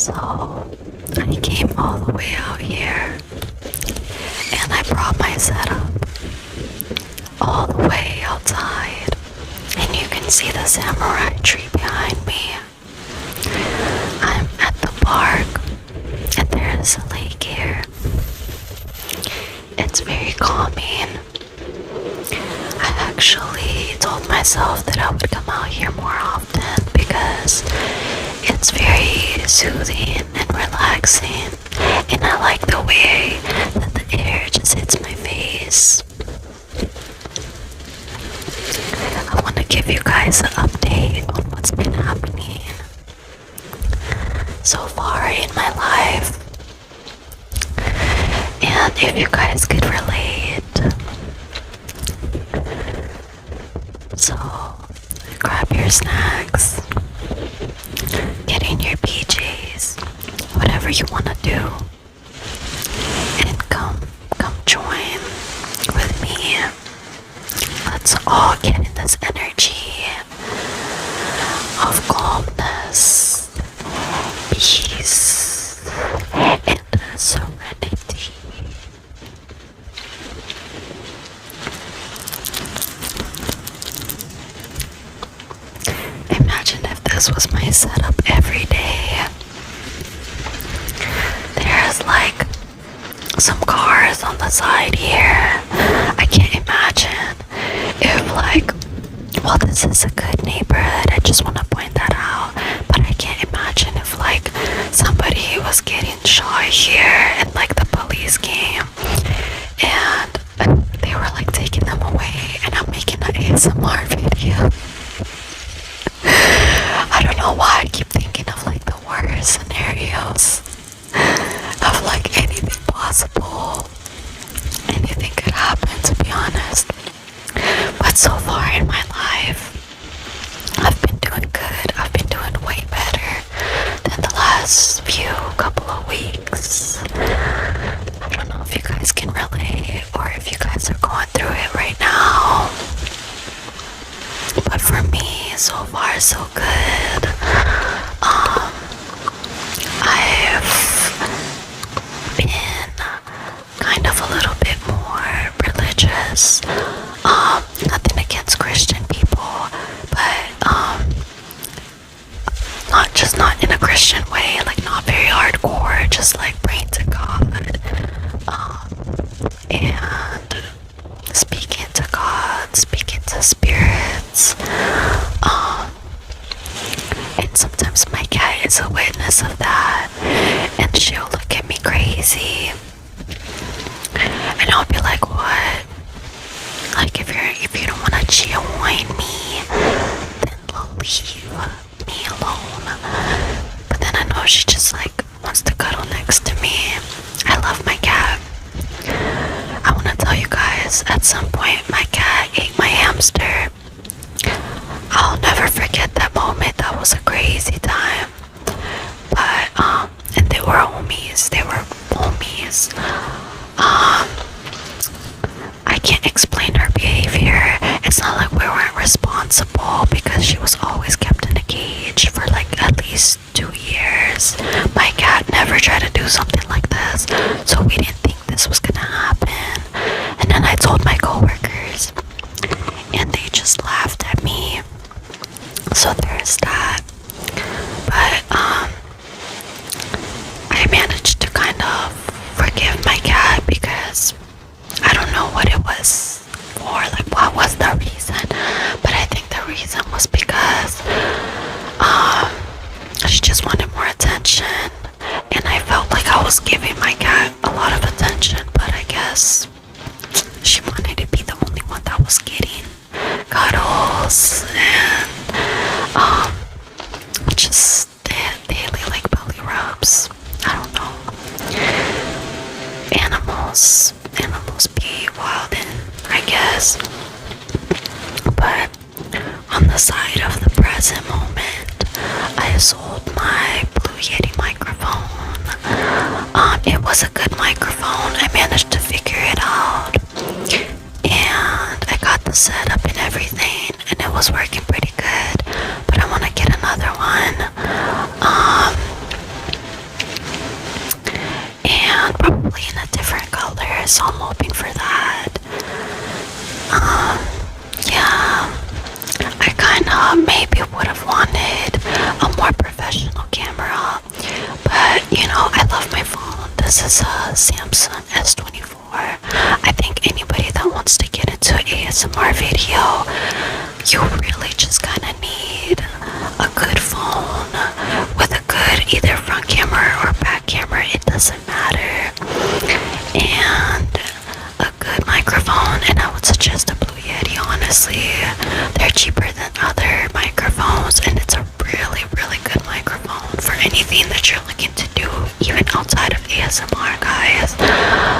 So I came all the way out here and I brought my setup all the way outside. And you can see the samurai tree behind me. I'm at the park and there's a lake here. It's very calming. I actually told myself that I would come out here more often because it's very soothing and relaxing, and I like the way that the air just hits my face. I want to give you guys an update on what's been happening so far in my life, and if you guys could relate. So grab your snacks, get in your PJs, whatever you want to do, and come join with me. Let's all get in this energy of calmness, peace, and serenity. Imagine if this was my setup every day. There's like some cars on the side here. I can't imagine if well, this is a good neighborhood. I just want to point that out. But I can't imagine if somebody was getting shot here and the police came and they were taking them away and I'm making an ASMR video. I don't know why I keep thinking of the worst scenarios of anything possible. Anything could happen, to be honest. But so far in my life, I've been doing good. I've been doing way better than the last couple of weeks. I don't know if you guys can relate or if you guys are going through it right now. But for me, so far so good. I've been kind of a little bit more religious. Nothing against Christian people, but not in a Christian way, not very hardcore, just praying to God, and speaking to God, speaking to spirits, and sometimes my cat is a witness of that, and she'll look at me crazy, and I'll be like, what? If you don't want to join me, then leave me alone. But then I know she just wants to cuddle next to me. I love my cat. I want to tell you guys, at some point my cat ate my hamster. I'll never forget that moment. That was a crazy time. But and they were homies. I can't explain her behavior. It's not like we weren't responsible because she was always kept in a cage for at least 2 years. My cat never tried to do something like this, so we didn't think this was gonna happen. And then I told my coworkers and they just laughed at me. So there's that. But I managed to kind of forgive my cat because I don't know what it was for, what was the reason, but I think the reason was because she just wanted more attention, and I felt like I was giving my cat a lot of attention, but I guess she wanted to be the only one that was getting cuddles and just daily belly rubs. I don't know. Animals be wildin', I guess. But on the side of the present moment, I sold my Blue Yeti microphone. It was a good microphone. I managed to figure it out, and I got the setup and everything, and it was working pretty good. But I want to get another one. so I'm hoping for that. Yeah, I kind of maybe would have wanted a more professional camera, but you know, I love my phone. This is a Samsung S24. I think anybody that wants to get into ASMR video, you really just kind of need a good phone with a good either front camera or back camera, it doesn't matter, and a good microphone. And I would suggest a Blue Yeti, honestly. They're cheaper than other microphones, and it's a really good microphone for anything that you're looking to do, even outside of ASMR, guys.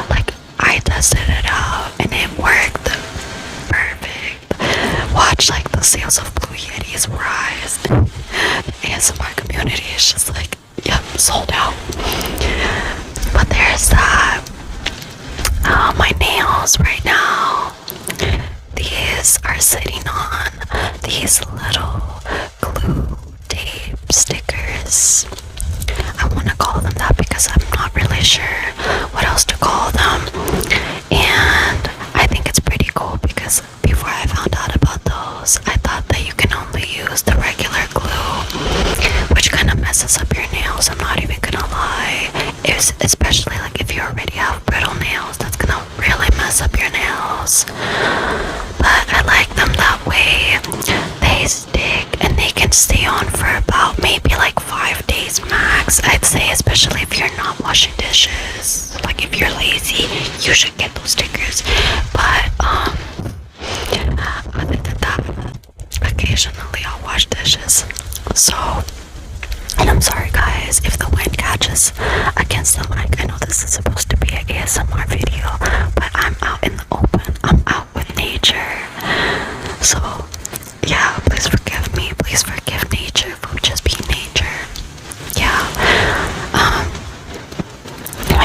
Like, I tested it out and it worked perfect. Watch like the sales of Blue Yetis rise. The ASMR community is just like, yep, sold out. But there's that. My nails right now, these are sitting on these little glue tape stickers. I want to call them that because I'm not really sure what else to call them. And I think it's pretty cool because before I found out about those, I thought that you can only use the regular glue, which kind of messes up your nails. I'm not even gonna lie. Especially like if you already have brittle nails, that's gonna really mess up your nails. But I like them that way. They stick and they can stay on for about maybe like 5 days max, I'd say, especially if you're not washing dishes. Like if you're lazy, you should get those stickers. But other than that, occasionally I'll wash dishes. So, and I'm sorry guys if the wind catches against the mic. I know this is supposed to be an ASMR video, but I'm out in the open. I'm out with nature. So yeah, please forgive me. Please forgive nature for just being nature. Yeah.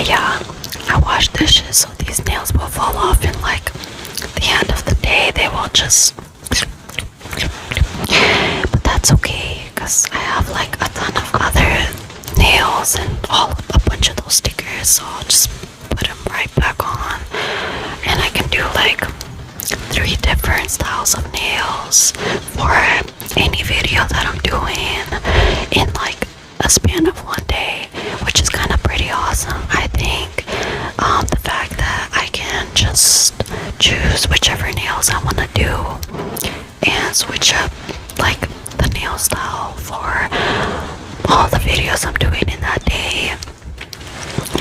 Yeah, I wash dishes so these nails will fall off in like the end of the day. They will just, but that's okay because I have like a ton of other nails and a bunch of those stickers, so I'll just put them right back on, and I can do like 3 different styles of nails for any video that I'm doing in like a span of one day, which is kind of pretty awesome. I think the fact that I can just choose whichever nails I want to do and switch up like the nail style for all the videos I'm doing in that day,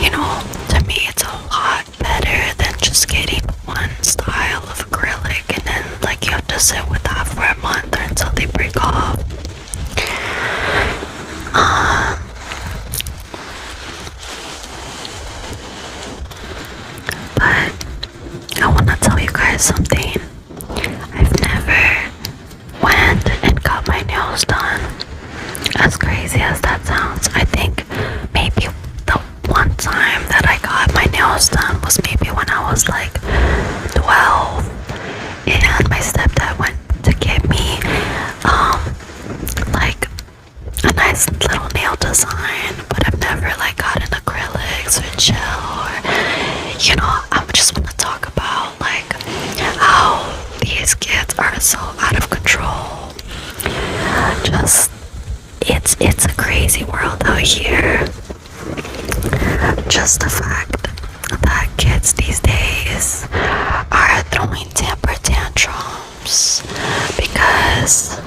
you know, to me it's a lot better than just getting one style of acrylic and then like you have to sit with that for a month or until they break off. But I want to tell you guys something. I've never went and got my nails done. As crazy as that sounds, I think maybe the one time that I got my nails done was maybe when I was like 12, and my stepdad went to get me like a nice little nail design, but I've never like gotten acrylics or gel, or you know, I just want to talk about like how these kids are so out of control. Just it's a crazy world out here. Just the fact that kids these days are throwing temper tantrums because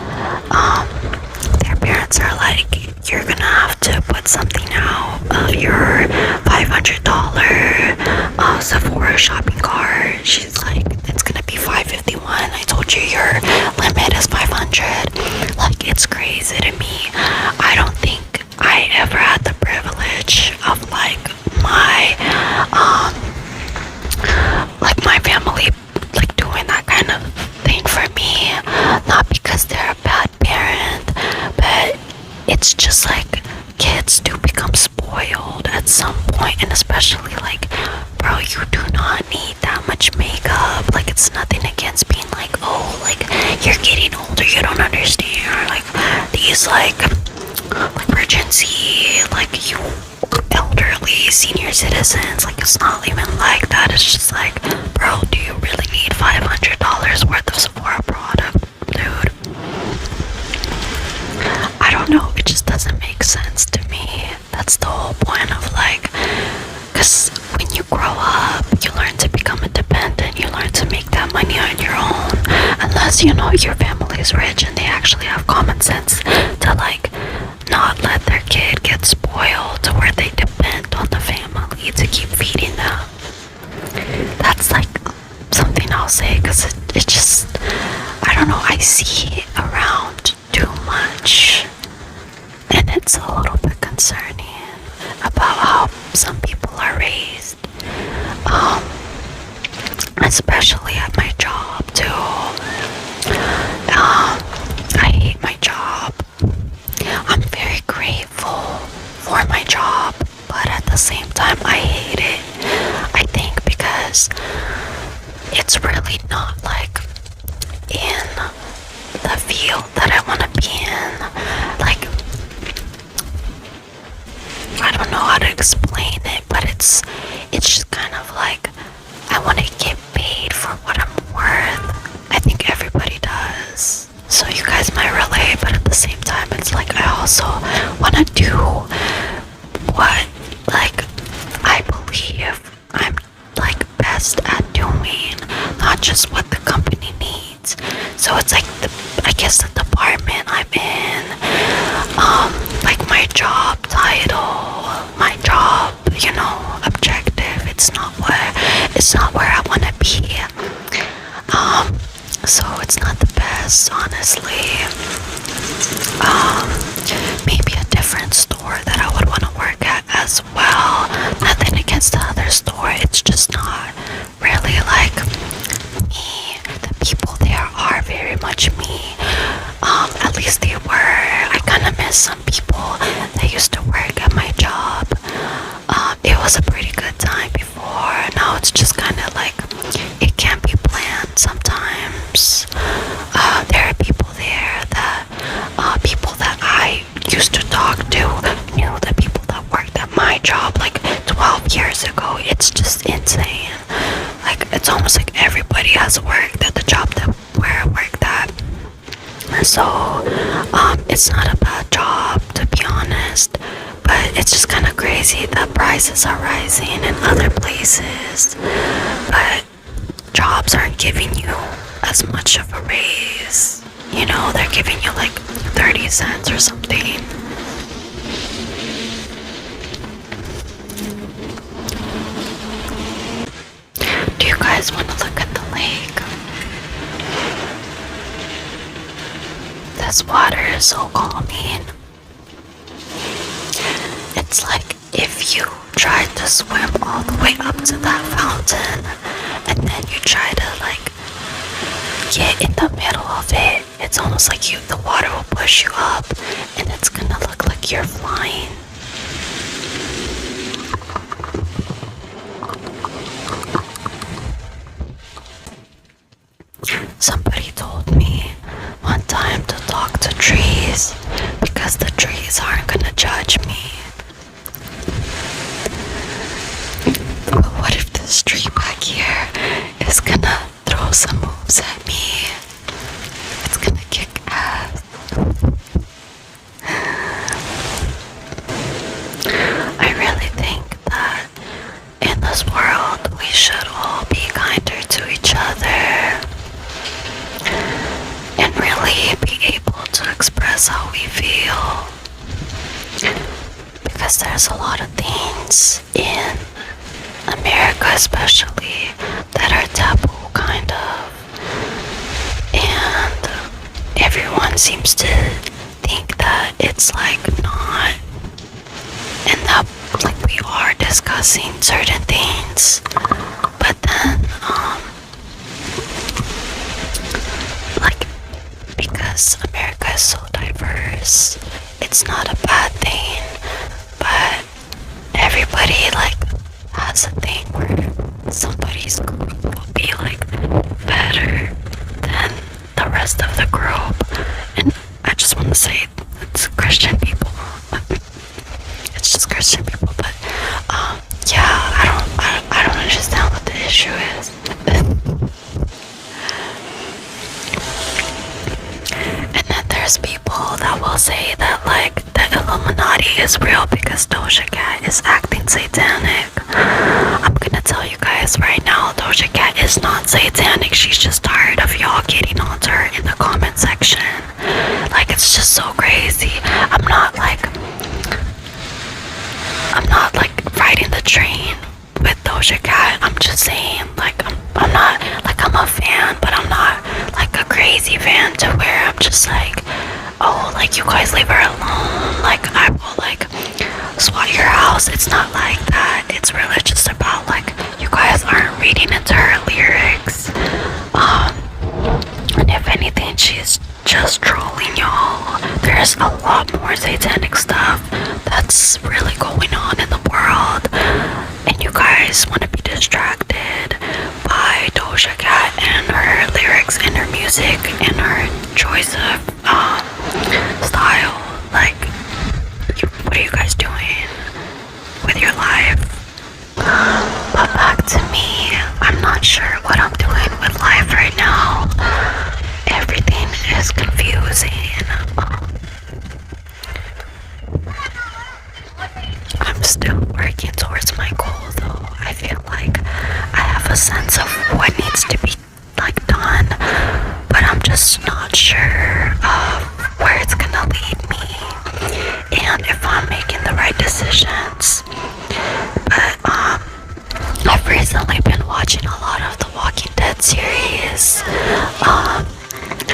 their parents are like, you're gonna have to put something out of your $500 Sephora shopping cart. She's like, it's gonna be $551. I told you your limit is $500. Like, it's crazy to me. I don't think I ever had the privilege of like my family like doing that kind of thing for me. Not because they're a bad parent, but it's just like kids do become spoiled at some point, and especially like, bro, you do not need that much makeup. Like, it's nothing against being like, oh, like you're getting older, you don't understand, or like these like Virgin Z, like you elderly, these senior citizens. Like, it's not even like that. It's just like, bro, do you really need $500 worth of Sephora product, dude? I don't know, it just doesn't make sense to me. That's the whole point of like, because when you grow up, you learn to become independent, you learn to make that money on your own, unless you know your family's rich and they actually have common sense to like not let their kid get spoiled to where they depend on the family to keep feeding them. That's like something I'll say, because it just, I don't know, I see it around too much, and it's a little bit concerning about how some people are raised, especially at my job too. I hate my job. I'm very grateful for my job, but at the same time I hate it. I think because it's really not like in the field that I want to be in. Like, I don't know how to explain it, but it's just kind of like I want to get paid for what I'm worth. I think everybody does. So you guys might relate, but at the same time, it's like I also want to do what, like, I believe I'm like best at doing, not just what the company needs. So it's like I guess the department I'm in, like my job title, my job, you know, objective. It's not where I want to be. So it's not the best, honestly. Maybe a different store that I would want to work at as well. Nothing against the other store. It's just not really like me. The people there are very much me. At least they were. I kind of miss some people that used to work at my job. It was a pretty good time before. Now it's just kind of like it can't be planned sometimes. There are people there that people that I used to talk to knew the people that worked at my job like 12 years ago. It's just insane. Like, it's almost like everybody has worked at the job where I worked at. So it's not a bad job, to be honest, but it's just kind of crazy that prices are rising in other places, but jobs aren't giving you as much of a raise. You know, they're giving you like 30 cents or something. Do you guys want to look at the lake? This water is so calming. It's like if you tried to swim all the way up to that fountain and then you try to like get in the middle of it, it's almost like the water will push you up and it's gonna look like you're flying. Somebody told me one time to talk to trees because the trees aren't gonna judge me. But what if this tree back here is gonna throw some moves at me? It's gonna kick ass. I really think that in this world we should all be kinder to each other and really be able to express how we feel, because there's a lot of things in America especially that are taboo, kind of, and everyone seems to think that it's like not, and that like we are discussing certain things, but then like, because America is so diverse, it's not a bad thing, but everybody like has a thing where somebody's group will be like better than the rest of the group, and I just want to say it's Christian people. It's just Christian people, but there's people that will say that like the Illuminati is real because Doja Cat is acting satanic. I'm gonna tell you guys right now, Doja Cat is not satanic. She's just tired of y'all getting onto her in the comment section. Like, it's just so crazy. I'm not like riding the train with Doja Cat. I'm just saying, like, I'm not like, I'm a fan, but I'm not like a crazy fan to where I'm just like, oh, like, you guys leave her alone, like I will like swat your house. It's not like that. It's really just about like, you guys aren't reading into her lyrics. And if anything, she's just trolling y'all. There's a lot more satanic stuff that's really going on in the world, and you guys want to be distracted by Doja Cat and her lyrics and her music and her choice of style. Like, what are you guys doing with your life? But back to me, I'm not sure what I'm doing with life right now. Everything is confusing. I'm still working towards my goal though. I feel like I have a sense of what needs to be like done, but I'm just not sure of where it's gonna lead me and if I'm making the right decisions. But I've recently been watching a lot of the Walking Dead series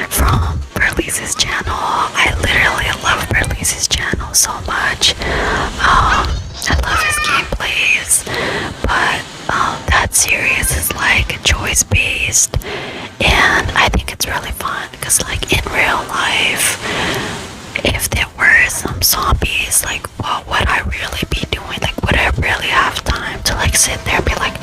from Berlise's channel. I literally love Berlise's channel so much. I love his gameplays, but that series is like choice based, and I think it's really fun because like in real life, if there were some zombies, like what would I really be doing? Like, would I really have time to like sit there and be like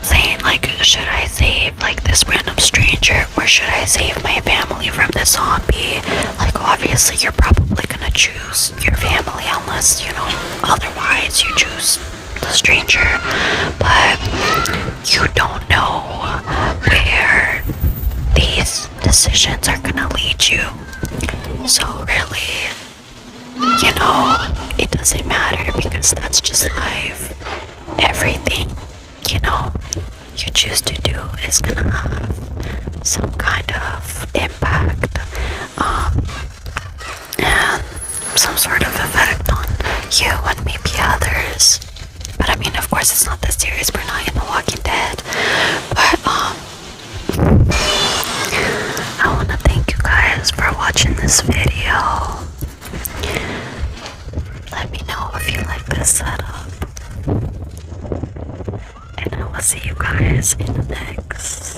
saying like, should I save like this random stranger or should I save my family from the zombie? Like, obviously you're probably gonna choose your family unless, you know, otherwise you choose the stranger, but you don't know where these decisions are gonna lead you. So really, you know, it doesn't matter because that's just life. Everything, you know, you choose to do is gonna have some kind of impact and some sort of effect on you and maybe others. But I mean, of course, it's not that serious. We're not in The Walking Dead. But I want to thank you guys for watching this video. Let me know if you like this setup. And I will see you guys in the next